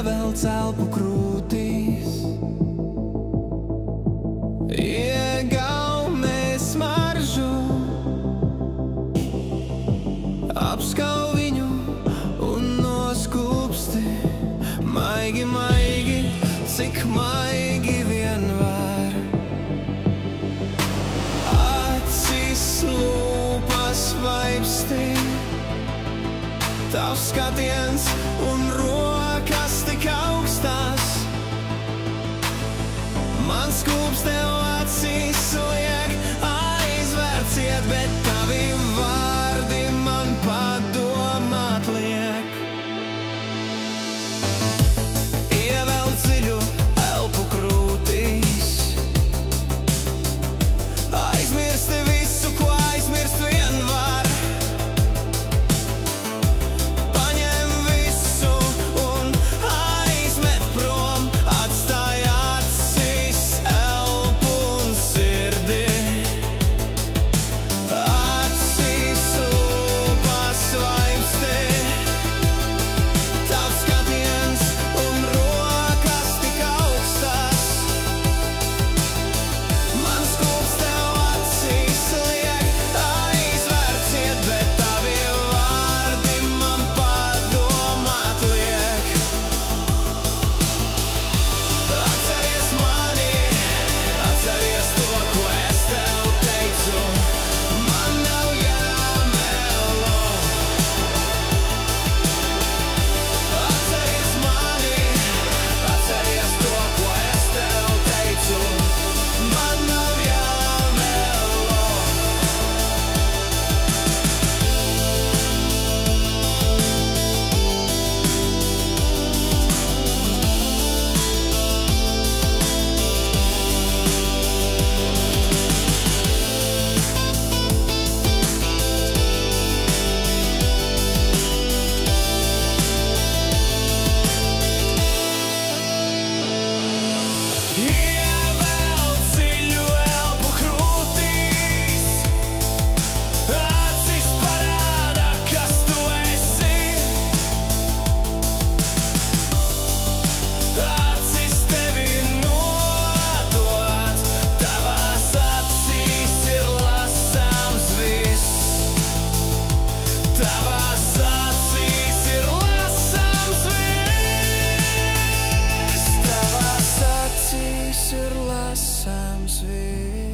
ievelc elpu krūtīs. Iegaumē smaržu, apskau viņu un noskūpsti. Maigi, maigi, cik maigi vien var. Acis, lūpas vaipsti, tavs skatiens un rokas tik augstās. Man skūps tev acīs liek aizvērciet, bet tavi vārdi man padomāt liek. Ievelc dziļu elpu krūtīs, aizmirsti visu, ko aizmirst vien var. Paņem visu un aizmet prom, atstāj acis, elpu un sirdi. Acis, lūpas vaipsti, tavs skatiens un rokas tik augstās. Man skūps tev acīs liek aizvērciet, bet tavi vārdi man padomāt liek. Atceries mani, atceries to, ko es tev teicu. Man nav jāmelo. Atceries mani, atceries to, ko es tev teicu. Man nav jāmelo. Ievelc dziļu elpu krūtīs, acis parāda, kas tu esi. Acis tevi nodod, tavās acīs ir lasāms viss. Tavās acīs ir lasāms viss. Tavās acīs ir lasāms viss.